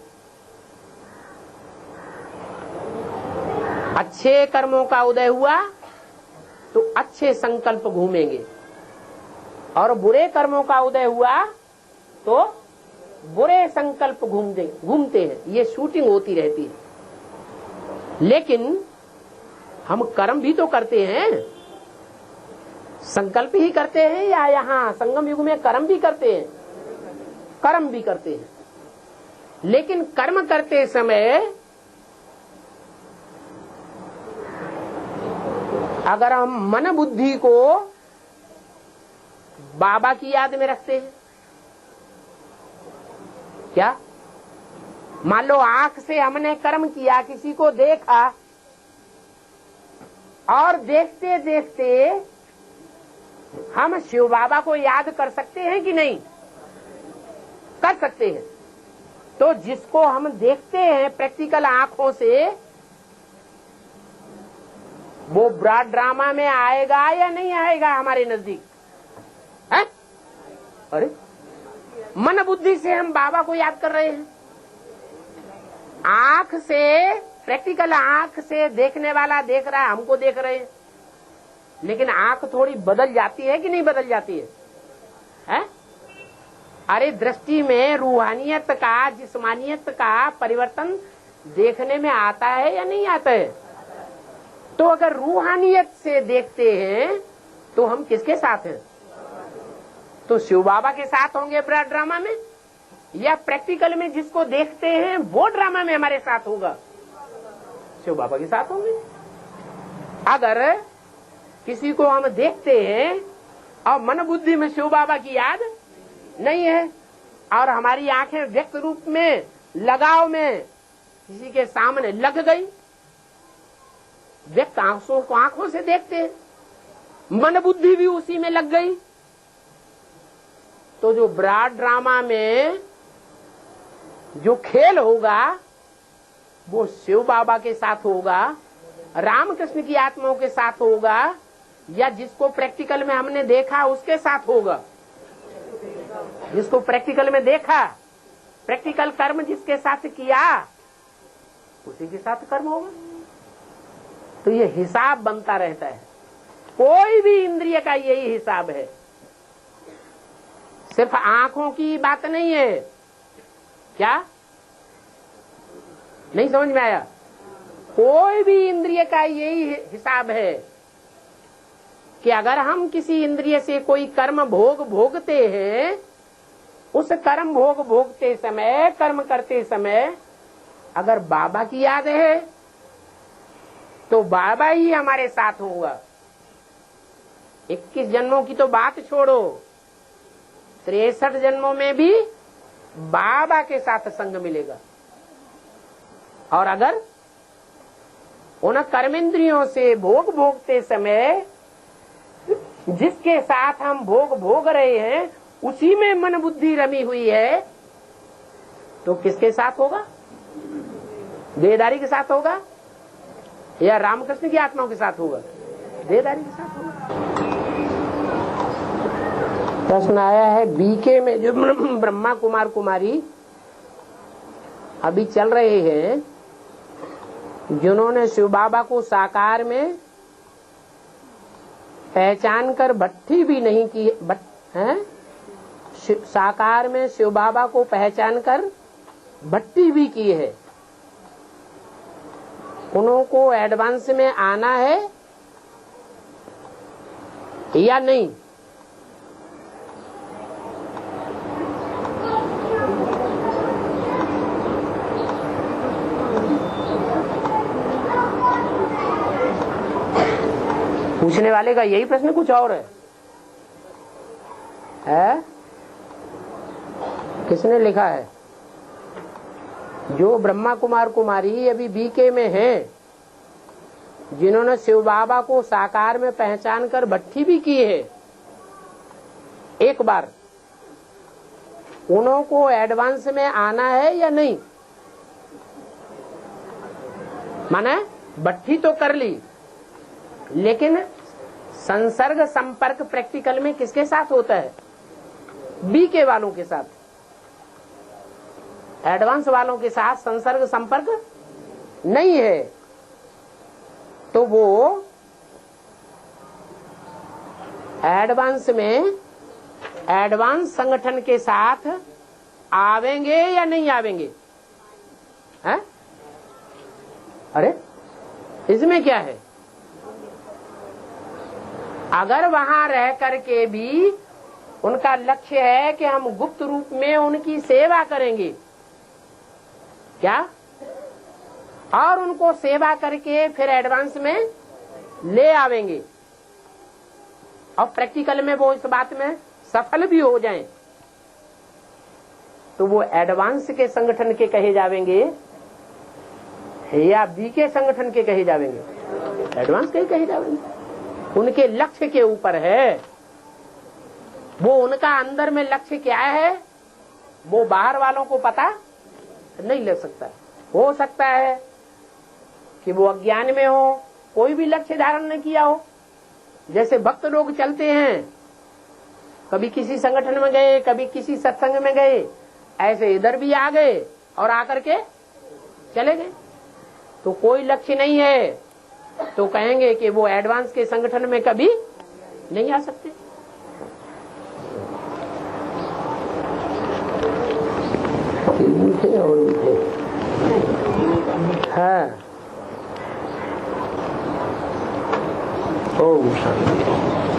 अच्छे कर्मों का उदय हुआ तो अच्छे संकल्प घूमेंगे, और बुरे कर्मों का उदय हुआ तो बुरे संकल्प घूमते हैं। ये शूटिंग होती रहती है। लेकिन हम कर्म भी तो करते हैं, संकल्प ही करते हैं या यहाँ संगम युग में कर्म भी करते हैं? कर्म भी करते हैं। लेकिन कर्म करते समय अगर हम मन बुद्धि को बाबा की याद में रखते हैं, क्या मान लो आंख से हमने कर्म किया, किसी को देखा, और देखते देखते हम शिव बाबा को याद कर सकते हैं कि नहीं? कर सकते हैं। तो जिसको हम देखते हैं प्रैक्टिकल आंखों से, वो ब्रॉड ड्रामा में आएगा या नहीं आएगा हमारे नजदीक? है? अरे मन बुद्धि से हम बाबा को याद कर रहे हैं। आंख से, प्रैक्टिकल आंख से देखने वाला देख रहा है, हमको देख रहे हैं, लेकिन आंख थोड़ी बदल जाती है कि नहीं बदल जाती है? है? अरे दृष्टि में रूहानियत का, जिस्मानियत का परिवर्तन देखने में आता है या नहीं आता है? तो अगर रूहानियत से देखते हैं तो हम किसके साथ हैं? तो शिव बाबा के साथ होंगे ब्रॉड ड्रामा में, या प्रैक्टिकल में जिसको देखते हैं वो ड्रामा में हमारे साथ होगा? शिव बाबा के साथ होंगे। अगर किसी को हम देखते हैं और मन बुद्धि में शिव बाबा की याद नहीं है, और हमारी आंखें व्यक्त रूप में, लगाव में किसी के सामने लग गई, व्यक्त आंखों को आंखों से देखते हैं, मन बुद्धि भी उसी में लग गई, तो जो ब्रॉड ड्रामा में जो खेल होगा वो शिव बाबा के साथ होगा, रामकृष्ण की आत्माओं के साथ होगा, या जिसको प्रैक्टिकल में हमने देखा उसके साथ होगा? जिसको प्रैक्टिकल में देखा, प्रैक्टिकल कर्म जिसके साथ किया, उसी के साथ कर्म होगा। तो ये हिसाब बनता रहता है। कोई भी इंद्रिय का यही हिसाब है, सिर्फ आंखों की बात नहीं है। क्या नहीं समझ में आया? कोई भी इंद्रिय का यही हिसाब है कि अगर हम किसी इंद्रिय से कोई कर्म भोगते हैं, उस कर्म भोगते समय, कर्म करते समय अगर बाबा की याद है तो बाबा ही हमारे साथ होगा। 21 जन्मों की तो बात छोड़ो, 63 जन्मों में भी बाबा के साथ संग मिलेगा। और अगर उन कर्मेंद्रियों से भोगते समय जिसके साथ हम भोग रहे हैं उसी में मन बुद्धि रमी हुई है, तो किसके साथ होगा? देहधारी के साथ होगा या रामकृष्ण की आत्माओं के साथ होगा? देहधारी के साथ होगा। प्रश्न आया है बीके में जो ब्रह्मा कुमार कुमारी अभी चल रहे हैं, जिन्होंने शिव बाबा को साकार में पहचान कर भट्टी भी नहीं की है, साकार में शिव बाबा को पहचान कर भट्टी भी की है, उनको एडवांस में आना है या नहीं? पूछने वाले का यही प्रश्न कुछ और है? किसने लिखा है? जो ब्रह्मा कुमार कुमारी अभी बीके में हैं, जिन्होंने शिव बाबा को साकार में पहचान कर भट्टी भी की है एक बार, उन्हों को एडवांस में आना है या नहीं? माने भट्टी तो कर ली, लेकिन संसर्ग संपर्क प्रैक्टिकल में किसके साथ होता है? बीके वालों के साथ। एडवांस वालों के साथ संसर्ग संपर्क नहीं है, तो वो एडवांस में एडवांस संगठन के साथ आवेंगे या नहीं आवेंगे? है? अरे इसमें क्या है? अगर वहां रह करके भी उनका लक्ष्य है कि हम गुप्त रूप में उनकी सेवा करेंगे, क्या? और उनको सेवा करके फिर एडवांस में ले आवेंगे और प्रैक्टिकल में वो इस बात में सफल भी हो जाएं, तो वो एडवांस के संगठन के कहे जावेंगे या बी के संगठन के कहे जावेंगे? एडवांस के कहे जावेंगे। उनके लक्ष्य के ऊपर है वो, उनका अंदर में लक्ष्य क्या है वो बाहर वालों को पता नहीं लग सकता। हो सकता है कि वो अज्ञान में हो, कोई भी लक्ष्य धारण नहीं किया हो। जैसे भक्त लोग चलते हैं, कभी किसी संगठन में गए, कभी किसी सत्संग में गए, ऐसे इधर भी आ गए और आकर के चले गए, तो कोई लक्ष्य नहीं है, तो कहेंगे कि वो एडवांस के संगठन में कभी नहीं आ सकते। और हाँ, ओम शांति।